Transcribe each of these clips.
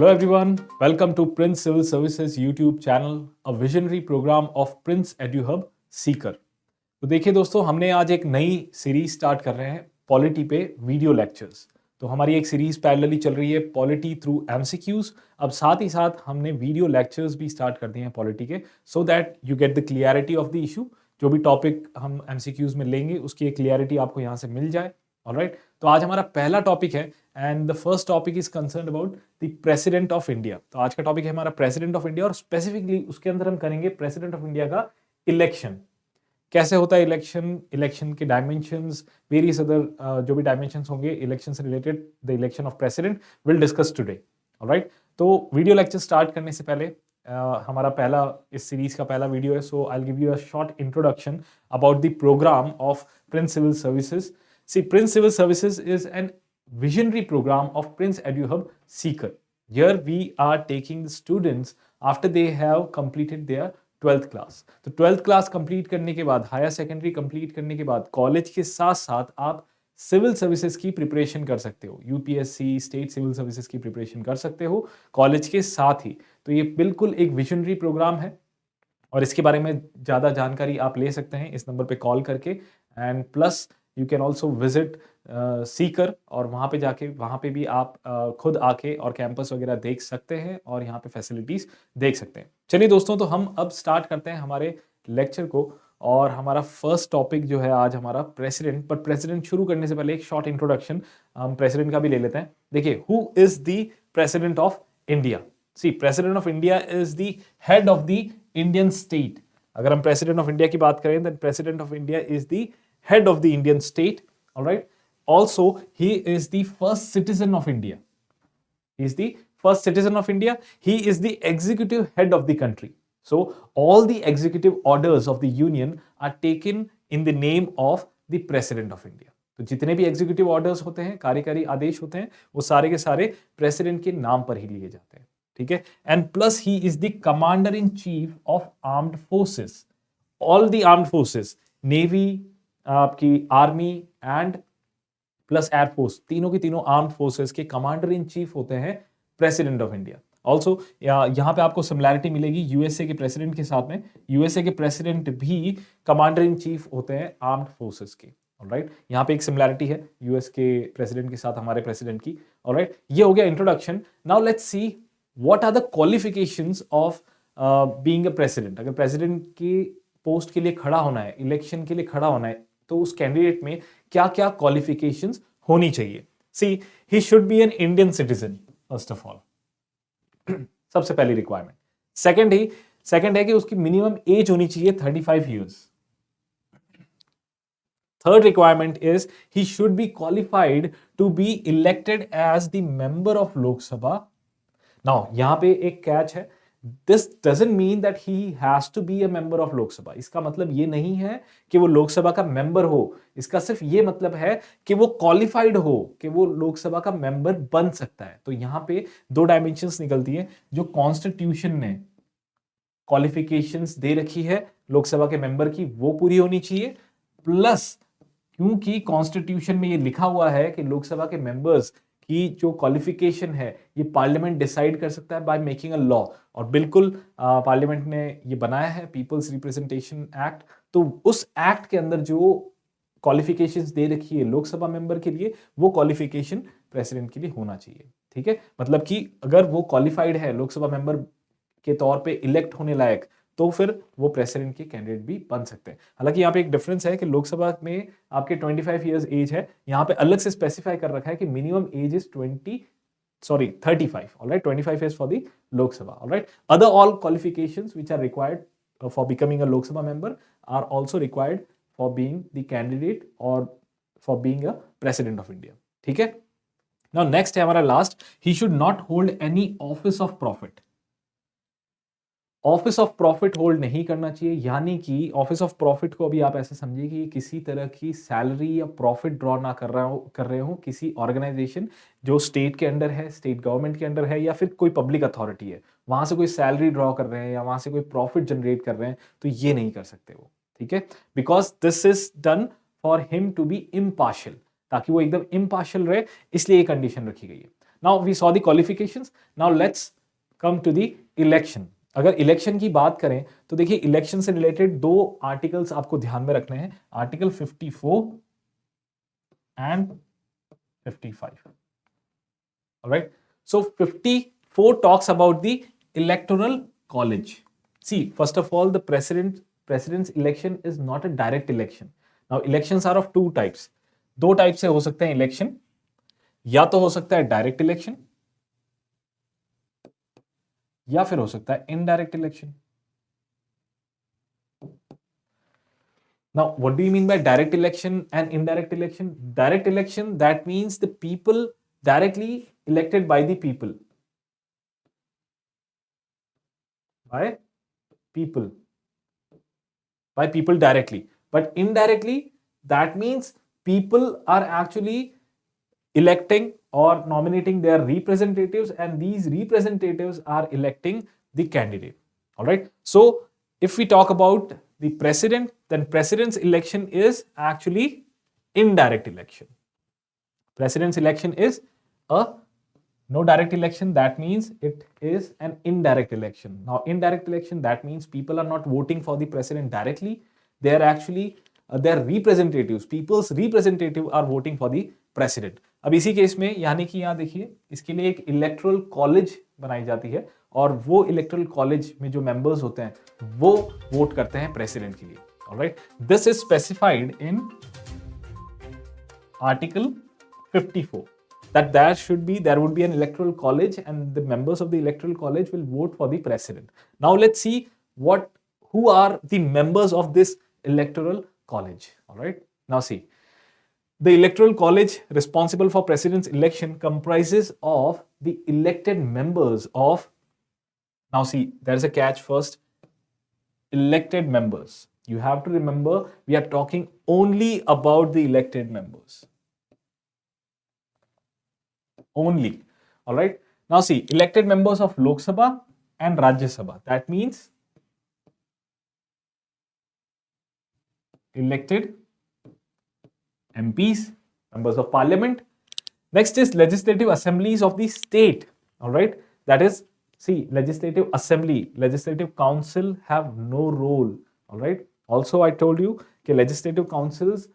Hello everyone, welcome to Prince Civil Services YouTube channel, a visionary program of Prince EduHub Seeker। तो देखिए दोस्तों, हमने आज एक नई सीरीज स्टार्ट कर रहे हैं पॉलिटी पे वीडियो लेक्चर्स। तो हमारी एक सीरीज पैरेलली चल रही है पॉलिटी थ्रू एमसीक्यूज। अब साथ ही साथ हमने वीडियो लेक्चर्स भी स्टार्ट कर दिए हैं पॉलिटी के, so that you get the clarity of the issue. जो भी टॉपिक हम एमसीक्यूज में लेंगे उसकी एक क्लियरिटी आपको यहाँ से मिल जाए। ऑलराइट, तो आज हमारा पहला टॉपिक है and the first topic is concern about the president of India. तो आज का टॉपिक है हमारा प्रेसिडेंट ऑफ इंडिया और स्पेसिफिकली उसके अंदर हम करेंगे प्रेसिडेंट ऑफ इंडिया का इलेक्शन। कैसे होता है इलेक्शन, इलेक्शन के डायमेंशंस, वेरियस अदर जो भी डायमेंशंस होंगे इलेक्शन से related, the election of president will discuss today. Alright, तो वीडियो लेक्चर स्टार्ट करने से पहले हमारा पहला इस सीरीज का पहला वीडियो है, so I will give you a short introduction about the programme of Prince civil services. See, Prince Civil Services is an visionary program of Prince EduHub Seeker. Here we are taking the students after they have completed their 12th class. तो 12th class complete करने के बाद, higher secondary complete करने के बाद college के साथ साथ आप सिविल सर्विसेज की प्रिपरेशन कर सकते हो, यूपीएससी, स्टेट सिविल सर्विसेज की प्रिपरेशन कर सकते हो कॉलेज के साथ ही। तो ये बिल्कुल एक विजनरी प्रोग्राम है और इसके बारे में ज़्यादा जानकारी आप ले सकते हैं इस नंबर पे कॉल करके। And plus you can also visit Sikar और वहाँ पे भी आप खुद आके और कैंपस वगैरह देख सकते हैं और यहाँ पे फैसिलिटीज़ देख सकते हैं। चलिए दोस्तों, तो हम अब स्टार्ट करते हैं हमारे लेक्चर को और हमारा फर्स्ट टॉपिक जो है आज हमारा प्रेसिडेंट। बट प्रेसिडेंट शुरू करने से पहले एक शॉर्ट इंट्रोडक्शन हम प्रेसिडेंट का भी ले लेते हैं। देखिए, who is the president of India? See, president of India is the head of the Indian state. अगर हम प्रेसिडेंट ऑफ इंडिया की बात करें, then president of India is the head of the Indian state. All right, also he is the first citizen of India. He is the first citizen of India. He is the executive head of the country. So all the executive orders of the union are taken in the name of the president of India. तो जितने भी executive orders होते हैं, कार्यकारी आदेश होते हैं, वो सारे के सारे प्रेसिडेंट के नाम पर ही लिए जाते हैं। ठीक है, and plus he is the commander in chief of armed forces. All the armed forces, navy, आपकी आर्मी एंड प्लस एयरफोर्स, तीनों की तीनों आर्म्ड फोर्सेस के कमांडर इन चीफ होते हैं प्रेसिडेंट ऑफ इंडिया। ऑल्सो यहाँ पे आपको सिमिलैरिटी मिलेगी यूएसए के प्रेसिडेंट के साथ में। यूएसए के प्रेसिडेंट भी कमांडर इन चीफ होते हैं आर्म्ड फोर्सेस के। ऑलराइट, यहाँ पे एक सिमिलैरिटी है यूएस के प्रेसिडेंट के साथ हमारे प्रेसिडेंट की। ऑलराइट, ये हो गया introduction. Now let's see what are the qualifications of being a president. अगर प्रेसिडेंट की पोस्ट के लिए खड़ा होना है, इलेक्शन के लिए खड़ा होना है, तो उस कैंडिडेट में क्या क्या क्वालिफिकेशंस होनी चाहिए? See, he should be an Indian citizen first of all, सबसे पहली रिक्वायरमेंट। सेकंड है कि उसकी मिनिमम एज होनी चाहिए 35 years. Third requirement is he should be qualified to be elected as the member of Lok Sabha. Now यहां पे एक कैच है, this doesn't mean that he has to be a member of Lok Sabha. इसका मतलब ये नहीं है कि वो लोकसभा का मेंबर हो, इसका सिर्फ ये मतलब है कि वो क्वालिफाइड हो, कि वो लोकसभा का मेंबर बन सकता है। तो यहां पे दो डायमेंशंस निकलती है। जो कॉन्स्टिट्यूशन ने क्वालिफिकेशंस दे रखी है लोकसभा के मेंबर की, वो पूरी होनी चाहिए। प्लस क्योंकि कॉन्स्टिट्यूशन में ये लिखा हुआ है कि लोकसभा के मेंबर्स की जो क्वालिफिकेशन है ये पार्लियामेंट डिसाइड कर सकता है बाय मेकिंग अ लॉ। और बिल्कुल पार्लियामेंट ने ये बनाया है पीपल्स रिप्रेजेंटेशन एक्ट। तो उस एक्ट के अंदर जो क्वालिफिकेशंस दे रखी है लोकसभा मेंबर के लिए, वो क्वालिफिकेशन प्रेसिडेंट के लिए होना चाहिए। ठीक है, मतलब कि अगर वो क्वालिफाइड है लोकसभा मेंबर के तौर पे इलेक्ट होने लायक, तो फिर वो प्रेसिडेंट के कैंडिडेट भी बन सकते हैं। हालांकि यहाँ पे एक डिफरेंस है कि लोकसभा में आपके 25 इयर्स एज है, यहाँ पे अलग से स्पेसिफाई कर रखा है कि minimum age is 35। Alright, 25 is for the Lok Sabha. Alright, other all qualifications which are required for becoming a Lok Sabha member are also required for being the candidate और for being a president of India. ठीक है, now next है हमारा last, he should not hold any office of profit. Office of profit hold नहीं करना चाहिए, यानी कि ऑफिस ऑफ प्रॉफिट को अभी आप ऐसे समझिए कि किसी तरह की सैलरी या प्रॉफिट ड्रॉ ना कर रहे हो किसी ऑर्गेनाइजेशन जो स्टेट के अंडर है, स्टेट गवर्नमेंट के अंडर है, या फिर कोई पब्लिक अथॉरिटी है, वहां से कोई सैलरी ड्रॉ कर रहे हैं या वहां से कोई प्रॉफिट जनरेट कर रहे हैं, तो ये नहीं कर सकते वो। ठीक है, because this is done for him to be impartial, ताकि वो एकदम इम्पार्शियल रहे, इसलिए ये कंडीशन रखी गई है। Now we saw the qualifications. Now let's come to the election. अगर इलेक्शन की बात करें तो देखिए इलेक्शन से रिलेटेड दो आर्टिकल्स आपको ध्यान में रखने हैं, article 54 and 55. Alright, so 54 talks about the electoral college. See, first of all, the president's election is not a direct election. Now elections are of two types. दो टाइप से हो सकते हैं इलेक्शन, या तो हो सकता है डायरेक्ट इलेक्शन या फिर हो सकता है indirect election. Now, what do you mean by direct election and indirect election? Direct election, that means the people directly elected by the people. By people. By people directly. But indirectly, that means people are actually electing or nominating their representatives, and these representatives are electing the candidate. All right. So, if we talk about the president, then president's election is actually indirect election. President's election is a no direct election, that means it is an indirect election. Now, indirect election, that means people are not voting for the president directly. They are actually their representatives, people's representative are voting for the president. अब इसी case में यानी कि यहाँ देखिए इसके लिए एक इलेक्टोरल कॉलेज बनाई जाती है और वो इलेक्टोरल कॉलेज में जो मेंबर्स होते हैं वो वोट करते हैं प्रेसिडेंट के लिए. Alright, this is specified in article 54 that there would be an electoral college and the members of the electoral college will vote for the president. Now let's see who are the members of this electoral college. All right, now see, the electoral college responsible for president's election comprises of the elected members of, now see, there's a catch first, elected members. You have to remember we are talking only about the elected members. Only. All right. Now see, elected members of Lok Sabha and Rajya Sabha. That means elected MPs, members of parliament. Next is legislative assemblies of the state. All right. That is, see, legislative assembly, legislative council have no role. All right. Also, I told you कि legislative councils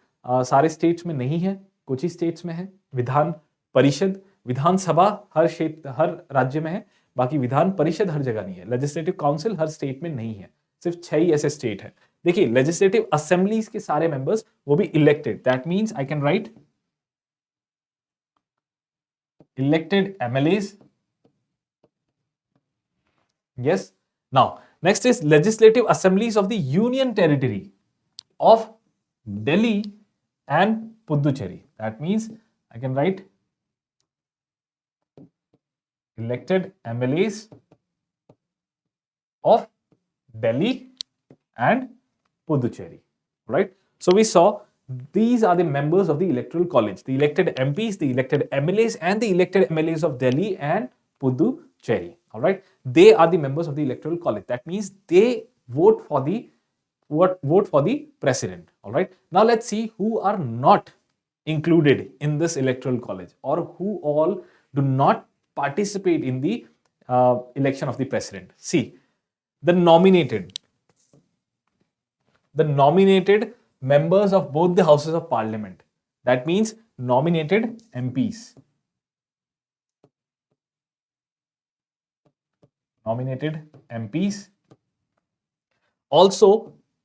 सारे states में नहीं है, कुछ ही states में है. विधान परिषद, विधानसभा हर क्षेत्र हर राज्य में है, बाकी विधान परिषद हर जगह नहीं है. लेजिस्लेटिव काउंसिल हर स्टेट में नहीं है, सिर्फ 6 ही ऐसे स्टेट है. देखिए लेजिस्लेटिव असेंबलीज के सारे मेंबर्स वो भी elected. That means I can write elected MLAs. Yes. Now next is legislative assemblies of the union territory of Delhi and Puducherry. That means I can write elected MLAs of Delhi and Puducherry. Right? So we saw these are the members of the electoral college, the elected MPs, the elected MLAs, and the elected MLAs of Delhi and Puducherry. All right, they are the members of the electoral college. That means they vote for the president. All right. Now let's see who are not included in this electoral college, or who all do not participate in the election of the president. See, the nominated members of both the houses of parliament. That means nominated MPs. Nominated MPs. Also,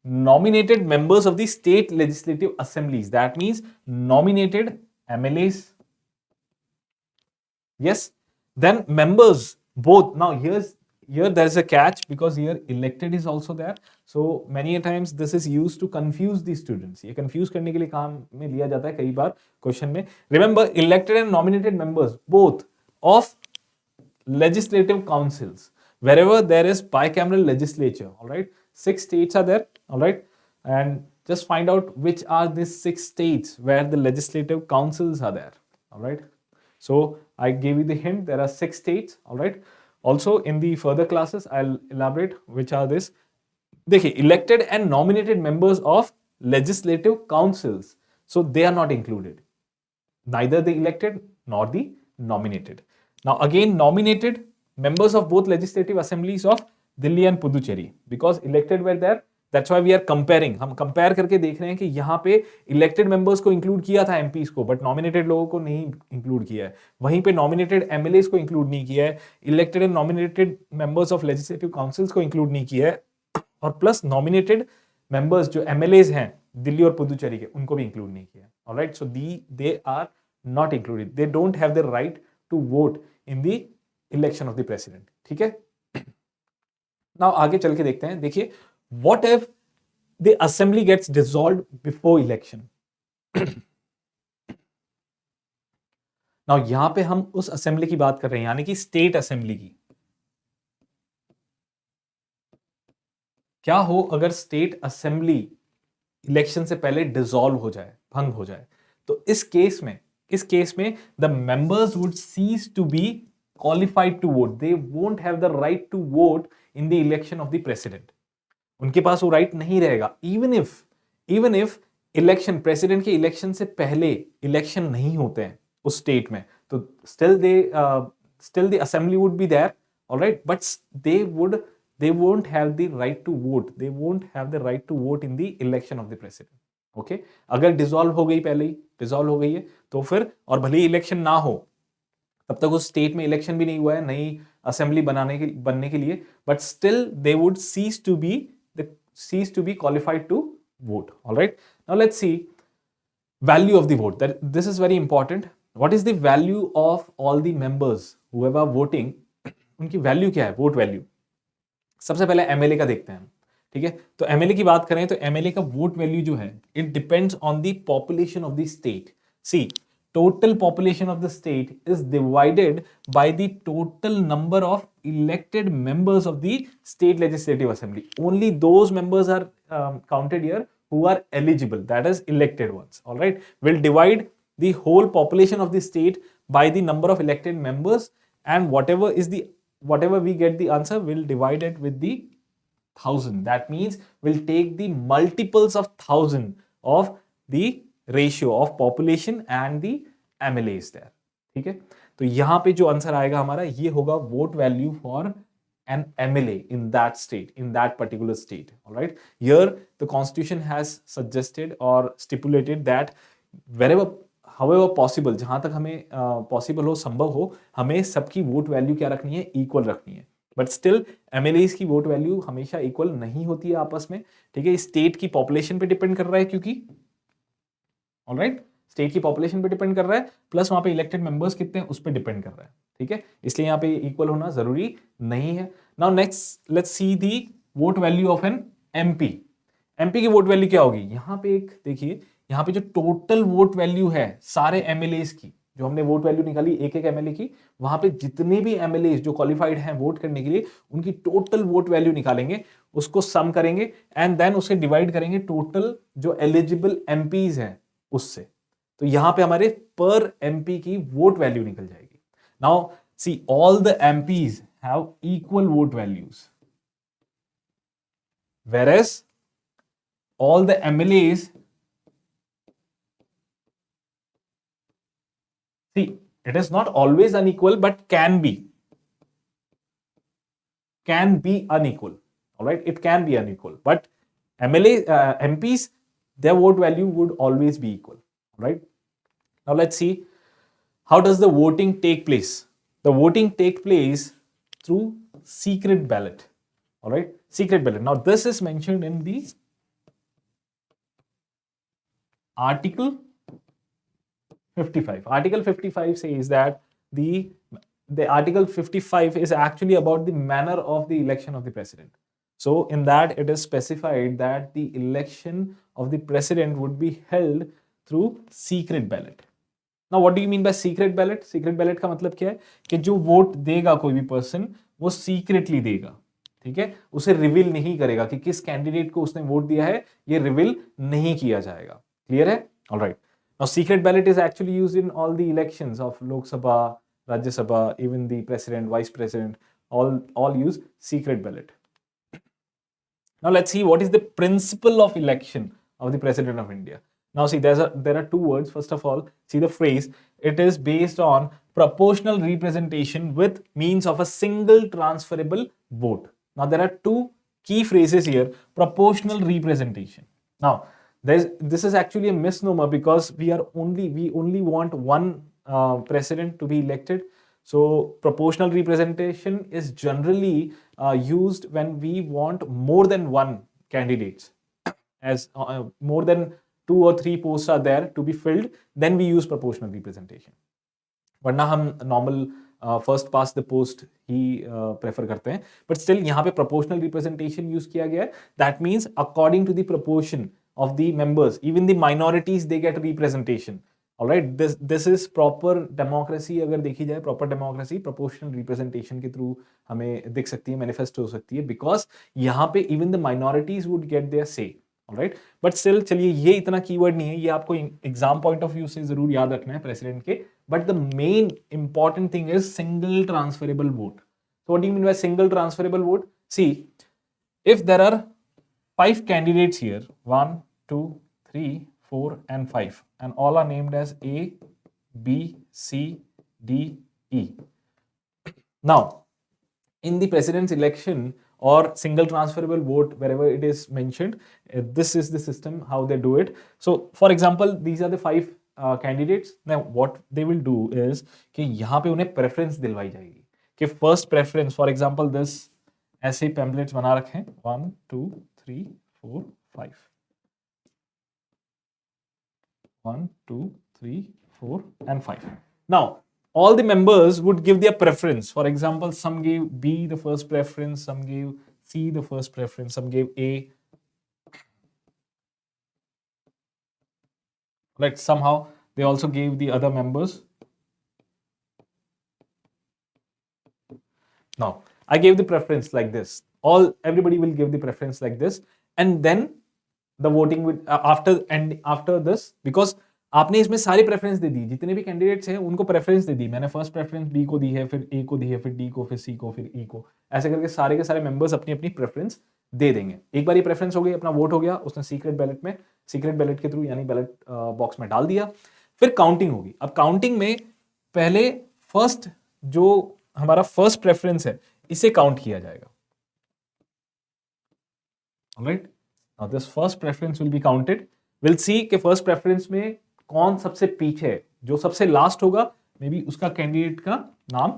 nominated members of the state legislative assemblies. That means nominated MLAs. Yes. Then members both. Now here there is a catch, because here elected is also there. So many a times this is used to confuse the students. ये confuse करने के लिए काम में लिया जाता है कई बार question में. Remember, elected and nominated members both of legislative councils wherever there is bicameral legislature. All right, 6 states are there. All right, and just find out which are these 6 states where the legislative councils are there. All right. So I gave you the hint. There are 6 states. All right. Also, in the further classes, I'll elaborate which are this. देखिए, elected and nominated members of legislative councils. So they are not included. Neither the elected nor the nominated. Now again, nominated members of both legislative assemblies of Delhi and Puducherry, because elected were there. That's why we are comparing. हम compare करके देख रहे हैं कि यहाँ पे elected members को include किया था एमपीज को, बट नॉमिनेटेड लोगों को नहीं इंक्लूड किया है. वहीं पे नॉमिनेटेड एमएलएस को इंक्लूड नहीं किया है, elected and nominated members of legislative councils को इंक्लूड नहीं किया है, और प्लस नॉमिनेटेड मेंबर्स जो एमएलएस हैं दिल्ली और पुदुचेरी के, उनको भी इंक्लूड नहीं किया. Alright, so they are not included. They don't have the right to vote in the election of the president. ठीक है, नाउ आगे चल के देखते हैं. देखिए, what if the assembly gets dissolved before election. Now यहां पे हम उस असेंबली की बात कर रहे हैं, यानी कि स्टेट असेंबली की. क्या हो अगर स्टेट असेंबली इलेक्शन से पहले डिसॉल्व हो जाए, भंग हो जाए? तो इस केस में the members would cease to be qualified to vote. They won't have the right to vote in the election of the president. उनके पास वो राइट नहीं रहेगा. इवन इफ इलेक्शन, प्रेसिडेंट के इलेक्शन से पहले इलेक्शन नहीं होते हैं उस स्टेट में, तो still the assembly would be there, alright, but they won't have the right to vote. They won't have the right to vote in the election of the president. Okay? अगर dissolve हो गई, पहले ही dissolve हो गई है, तो फिर, और भले ही इलेक्शन ना हो, तब तक उस स्टेट में इलेक्शन भी नहीं हुआ है नई असेंबली बनने के लिए, but still they would cease to be qualified to vote. All right, now let's see value of the vote. That this is very important. What is the value of all the members whoever voting? उनकी value क्या है, vote value? सबसे पहले MLA का देखते हैं. ठीक है, तो एमएलए की बात करें तो एमएलए का वोट वैल्यू जो है, it depends on the population of the state. See, total population of the state is divided by the total number of elected members of the state legislative assembly. Only those members are counted here who are eligible, that is elected ones. All right, we'll divide the whole population of the state by the number of elected members, and whatever we get the answer, we'll divide it with the 1000. That means we'll take the multiples of 1000 of the ratio of population and the MLA is there. ठीक है, तो यहां पे जो answer आएगा हमारा, ये होगा vote value for an MLA in that state, in that particular state. Alright, here the constitution has suggested और स्टिपुलेटेड दैट हाउएवर पॉसिबल, जहां तक हमें पॉसिबल हो, संभव हो, हमें सबकी वोट वैल्यू क्या रखनी है, इक्वल रखनी है. बट स्टिल एमएलएस की वोट वैल्यू हमेशा इक्वल नहीं होती है आपस में. ठीक है, स्टेट की पॉपुलेशन पे डिपेंड कर रहा है, क्योंकि ऑलराइट, स्टेट की पॉपुलेशन पे डिपेंड कर रहा है, प्लस वहां पे इलेक्टेड मेंबर्स कितने हैं उस पे डिपेंड कर रहा है. ठीक है, इसलिए यहाँ पे इक्वल होना जरूरी नहीं है. Now next let's see the vote value of an MP. MP की वोट वैल्यू क्या होगी? यहाँ पे एक देखिए, यहाँ पे जो टोटल वोट वैल्यू है सारे एमएलएस की, जो हमने वोट वैल्यू निकाली एक एक एमएलए की, वहां पे जितने भी एमएलए जो क्वालिफाइड हैं वोट करने के लिए, उनकी टोटल वोट वैल्यू निकालेंगे, उसको सम करेंगे, एंड देन उसे डिवाइड करेंगे टोटल जो एलिजिबल एमपीज हैं उससे. तो यहां पे हमारे पर एमपी की वोट वैल्यू निकल जाएगी. Now see, all the MPs have equal vote values, whereas all the MLAs, see, it is not always unequal, but can be unequal. All right, it can be unequal, but MPs, their vote value would always be equal. Right, now let's see, how does the voting take place? The voting take place through secret ballot. All right, secret ballot. Now this is mentioned in the article 55. Article 55 says that the article 55 is actually about the manner of the election of the president. So in that it is specified that the election of the president would be held through secret ballot. Now what do you mean by secret ballot? Secret ballot का मतलब क्या है कि जो vote देगा कोई भी person, वो सीक्रेटली देगा. ठीक है, उसे रिवील नहीं करेगा कि किस कैंडिडेट को उसने वोट दिया है, ये रिवील नहीं किया जाएगा. क्लियर है? Alright. Now secret ballot is actually used in all the elections of Lok Sabha, Rajya Sabha, even the president, vice president, all use secret ballot. Now let's see what is the principle of election of the president of India. Now see, there are two words. First of all, see the phrase. It is based on proportional representation with means of a single transferable vote. Now there are two key phrases here. Proportional representation. Now this is actually a misnomer because we only want one president to be elected. So proportional representation is generally used when we want more than one candidates, as more than 2 or 3 posts are there to be filled, then we use proportional representation. वरना हम normal first pass the post he prefer करते हैं, but still यहाँ पे proportional representation use किया गया है. That means according to the proportion of the members, even the minorities they get representation. Alright, this is proper democracy. अगर देखी जाए प्रॉपर डेमोक्रेसी प्रोपोर्शनल रिप्रेजेंटेशन के थ्रू हमें दिख सकती है, मैनिफेस्ट हो सकती है, बिकॉज यहाँ पे even the minorities would get their say. Alright, but still चलिए, ये इतना कीवर्ड नहीं है, ये आपको एग्जाम पॉइंट ऑफ व्यू से जरूर याद रखना है प्रेसिडेंट के. But the main important thing is single transferable vote. So what do you mean by single transferable vote? See, if there are 5 candidates here, 1, 2, 3, 4, and 5, and all are named as A, B, C, D, E. Now, in the president's election or single transferable vote, wherever it is mentioned, this is the system how they do it. So, for example, these are the 5 candidates. Now, what they will do is कि यहाँ पे उन्हें preference दिलवाई जाएगी कि first preference, for example this, ऐसे pamphlets बना रखे हैं 1, 2, 3, 4, 5, 1, 2, 3, 4 and 5. Now all the members would give their preference. For example, some gave B the first preference, some gave C the first preference, some gave A. Like somehow they also gave the other members. Now, I gave the preference like this. Everybody will give the preference like this, and then the voting will after this, because आपने इसमें सारी preference दे दी, जितने भी candidates हैं उनको preference दे दी. मैंने first preference B को दी है, फिर ए को दी है, फिर डी को, फिर सी को, फिर ई को, ऐसे करके सारे के सारे मेंबर्स अपनी अपनी प्रेफरेंस दे देंगे. एक बार ये प्रेफरेंस हो गई, अपना वोट हो गया, उसने सीक्रेट बैलेट के थ्रू यानी बैलेट बॉक्स में डाल दिया. फिर काउंटिंग होगी. अब काउंटिंग में पहले फर्स्ट जो हमारा फर्स्ट प्रेफरेंस है इसे काउंट किया जाएगा. Alright, now this first preference will be counted. Will see कि फर्स्ट प्रेफरेंस में कौन सबसे पीछे है. जो सबसे लास्ट होगा मे बी उसका कैंडिडेट का नाम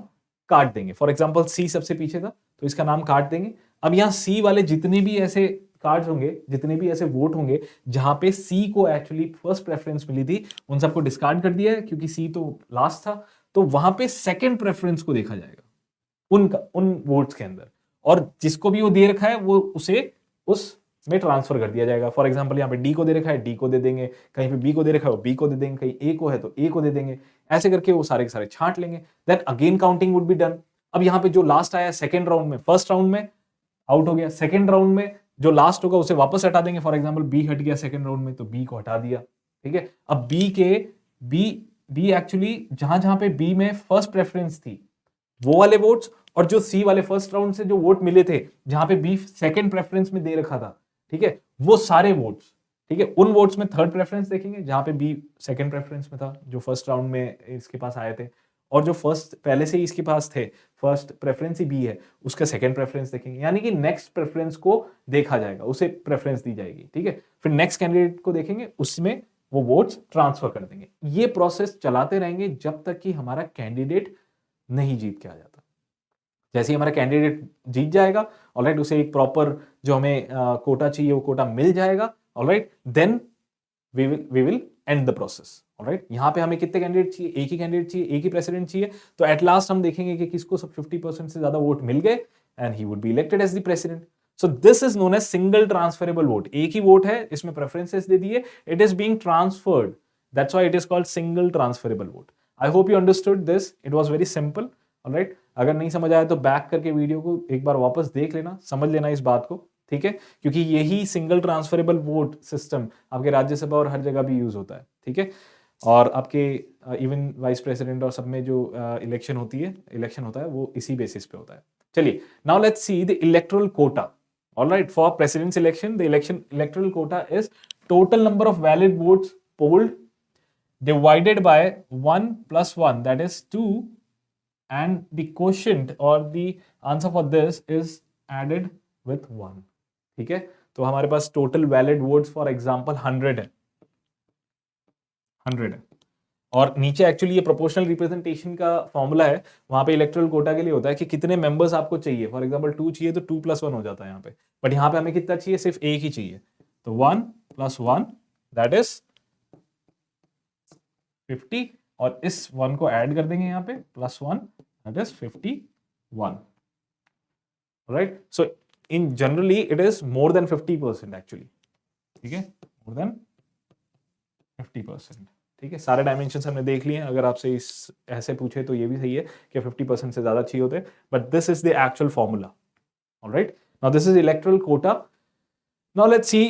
काट देंगे. फॉर एग्जांपल सी सबसे पीछे था तो इसका नाम काट देंगे. अब यहाँ सी वाले जितने भी ऐसे कार्ड्स होंगे, जितने भी ऐसे वोट होंगे जहां पे सी को एक्चुअली फर्स्ट प्रेफरेंस मिली थी, उन सबको डिस्कार्ड कर दिया है क्योंकि सी तो लास्ट था. तो वहां पे सेकंड प्रेफरेंस को देखा जाएगा उन वोट्स के अंदर, और जिसको भी वो दे रखा है वो उसे उस में ट्रांसफर कर दिया जाएगा. फॉर एग्जांपल यहाँ पे डी को दे रखा है, डी को दे देंगे, कहीं पे बी को दे रखा है, बी को दे देंगे, कहीं ए को है तो ए को दे देंगे. ऐसे करके वो सारे के सारे छांट लेंगे. Then again counting would be done. अब यहाँ पे जो लास्ट आया सेकंड राउंड में, फर्स्ट राउंड में आउट हो गया, सेकंड राउंड में जो लास्ट होगा उसे वापस हटा देंगे. फॉर एग्जाम्पल बी हट गया सेकंड राउंड में तो बी को हटा दिया. ठीक है, अब बी एक्चुअली जहां जहां पे बी में फर्स्ट प्रेफरेंस थी वो वाले वोट्स, और जो सी वाले फर्स्ट राउंड से जो वोट मिले थे जहां पे बी सेकंड प्रेफरेंस में दे रखा था, ठीक है, वो सारे वोट्स, ठीक है, उन वोट्स में थर्ड प्रेफरेंस देखेंगे जहां पे बी सेकंड प्रेफरेंस में था, जो फर्स्ट राउंड में इसके पास आए थे, और जो फर्स्ट पहले से ही इसके पास थे, फर्स्ट प्रेफरेंस ही बी है, उसका सेकंड प्रेफरेंस देखेंगे. यानी कि नेक्स्ट प्रेफरेंस को देखा जाएगा, उसे प्रेफरेंस दी जाएगी. ठीक है, फिर नेक्स्ट कैंडिडेट को देखेंगे, उसमें वो वोट्स ट्रांसफर कर देंगे. ये प्रोसेस चलाते रहेंगे जब तक कि हमारा कैंडिडेट नहीं जीत के आ जाता. जैसे ही हमारा कैंडिडेट जीत जाएगा, ऑलराइट, उसे एक प्रॉपर जो हमें कोटा चाहिए वो कोटा मिल जाएगा. Alright, then we will end the process. Alright, यहाँ पे हमें कितने कैंडिडेट चाहिए? एक ही कैंडिडेट चाहिए, एक ही प्रेसिडेंट चाहिए. तो एट लास्ट हम देखेंगे कि किसको सब 50% से ज्यादा वोट मिल गए and he would be elected as the president. So this is known as single transferable vote. एक ही वोट है, इसमें प्रेफरेंसेस दे दिए, it is being transferred. That's why it is called single transferable vote. I hope you understood this. It was very simple. Alright, अगर नहीं समझ आया तो बैक करके वीडियो को एक बार वापस देख लेना, समझ लेना इस बात को. ठीक है, क्योंकि यही सिंगल ट्रांसफरेबल वोट सिस्टम आपके राज्यसभा और हर जगह भी यूज होता है. ठीक है, और आपके इवन वाइस प्रेसिडेंट और सब में जो इलेक्शन होता है वो इसी बेसिस पे होता है. चलिए, now let's see the electoral quota. Alright, for president's election the electoral quota is total number of valid votes polled divided by 1 plus 1, that is 2, and the quotient or the answer for this is added with 1. ठीक है, तो हमारे पास total valid votes for example 100 है, 100 है। और नीचे actually ये प्रोपोर्शनल रिप्रेजेंटेशन का फॉर्मूला है, वहां पे इलेक्टोरल कोटा के लिए होता है कि कितने मेंबर्स आपको चाहिए। फॉर एग्जांपल 2 चाहिए तो 2 + 1 हो जाता है यहाँ पे, बट यहाँ पे हमें कितना चाहिए, सिर्फ एक ही चाहिए, तो 1 + 1 दैट इज 50, और इस 1 को ऐड कर देंगे यहाँ पे +1 that is 51, right. So in generally it is more than 50% actually, ठीक है, मोर देन 50%, ठीक है। सारे डायमेंशंस हमने देख लिए हैं, अगर आपसे इस ऐसे पूछे तो ये भी सही है कि 50% से ज्यादा चाहिए होते हैं, but this is the actual formula, alright. Now this is electoral quota. Now let's see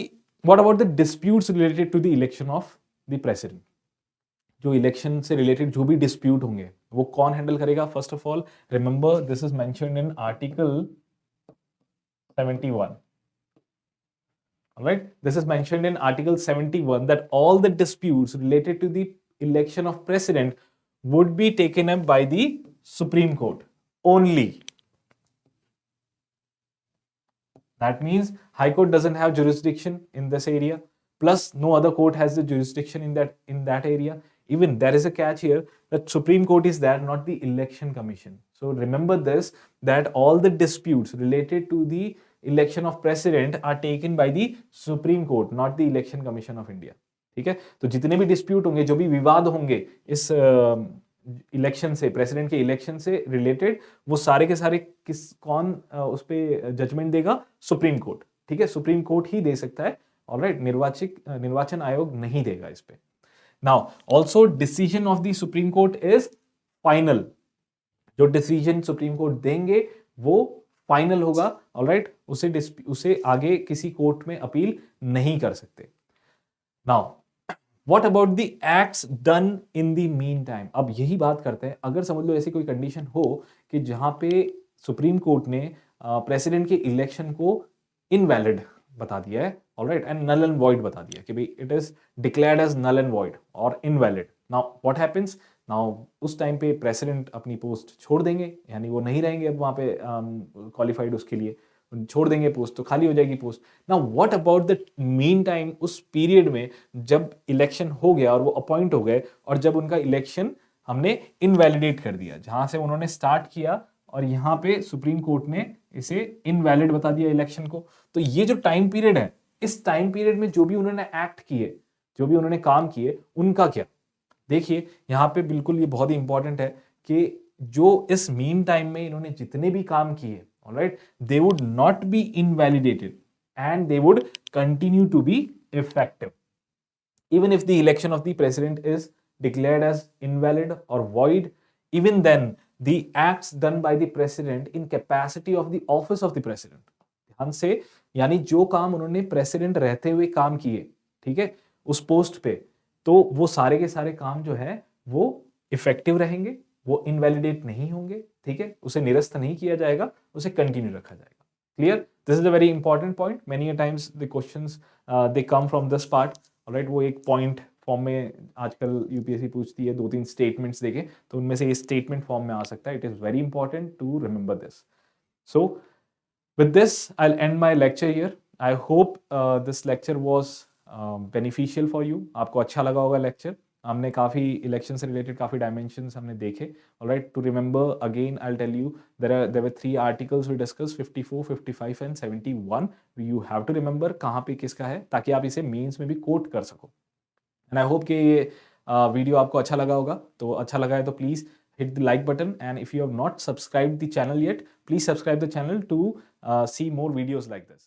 what about the disputes related to the election of the president. जो इलेक्शन से रिलेटेड जो भी डिस्प्यूट होंगे वो कौन हैंडल करेगा? First of all remember this is mentioned in article 71. Alright, this is mentioned in Article 71 that all the disputes related to the election of president would be taken up by the Supreme Court only. That means High Court doesn't have jurisdiction in this area. Plus, no other court has the jurisdiction in that area. Even there is a catch here that Supreme Court is there, not the Election Commission. So remember this, that all the disputes related to the election of president are taken by the Supreme Court, not the Election Commission of India. ठीक है, तो जितने भी dispute होंगे, जो भी विवाद होंगे इस इलेक्शन से, प्रेसिडेंट के इलेक्शन से रिलेटेड, वो सारे के सारे कौन उस पे जजमेंट देगा? सुप्रीम कोर्ट, ठीक है, सुप्रीम कोर्ट ही दे सकता है, ऑलराइट, निर्वाचन आयोग नहीं देगा इस पे। Now also decision of the supreme court is final, जो डिसीजन सुप्रीम कोर्ट देंगे वो फाइनल होगा, ऑलराइट, उसे आगे किसी कोर्ट में अपील नहीं कर सकते। Now what about the acts done in the mean time? अब यही बात करते हैं, अगर समझ लो ऐसी कोई कंडीशन हो कि जहां पे सुप्रीम कोर्ट ने प्रेसिडेंट के इलेक्शन को इनवैलिड बता दिया है, alright, and null and void बता दिया कि भाई it is declared as null and void और invalid. Now what happens? Now उस टाइम पे प्रेसिडेंट अपनी पोस्ट छोड़ देंगे, यानी वो नहीं रहेंगे अब वहां पे क्वालिफाइड उसके लिए, छोड़ देंगे पोस्ट, तो खाली हो जाएगी post. Now what about the mean time? उस पीरियड में जब इलेक्शन हो गया और वो अपॉइंट हो गए और जब उनका इलेक्शन हमने इनवैलिडेट कर दिया, जहां से उन्होंने स्टार्ट किया और यहाँ पे सुप्रीम कोर्ट ने इसे इनवैलिड बता दिया इलेक्शन को, तो ये जो टाइम पीरियड है, इस टाइम पीरियड में जो भी उन्होंने एक्ट किए, जो भी उन्होंने काम किए, उनका क्या? देखिए यहाँ पे बिल्कुल ये बहुत ही इंपॉर्टेंट है कि जो इस मीन टाइम में इन्होंने जितने भी काम किए, alright, they would not be invalidated and they would continue to be effective even if the election of the president is declared as invalid or void. Even then the acts done by the president in capacity of the office of the president, ध्यान से, यानी जो काम उन्होंने president रहते हुए काम किए, ठीक है, उस पोस्ट पे, तो वो सारे के सारे काम जो है वो इफेक्टिव रहेंगे, वो इनवैलिडेट नहीं होंगे, ठीक है, उसे निरस्त नहीं किया जाएगा, उसे कंटिन्यू रखा जाएगा। Clear? This is a very important point, many times the questions they come from this part, alright. वो एक पॉइंट फॉर्म में आजकल यूपीएससी पूछती है, 2-3 स्टेटमेंट्स देके, तो उनमें से ये स्टेटमेंट फॉर्म में आ सकता है। It is very important to remember this. So with this I'll end my lecture here. I hope this lecture was beneficial for you. आपको अच्छा लगा होगा लेक्चर। हमने काफ़ी इलेक्शन से रिलेटेड काफ़ी डायमेंशंस हमने देखे, alright. To remember again I will tell you there were 3 articles we discussed, 54, 55 and 71. You have to remember कहाँ पे किसका है, ताकि आप इसे मेंस में भी कोट कर सको। एंड आई होप कि ये वीडियो आपको अच्छा लगा होगा। तो अच्छा लगा है तो please hit the like button, and if you have not subscribed the channel yet, please subscribe the channel to see more videos like this.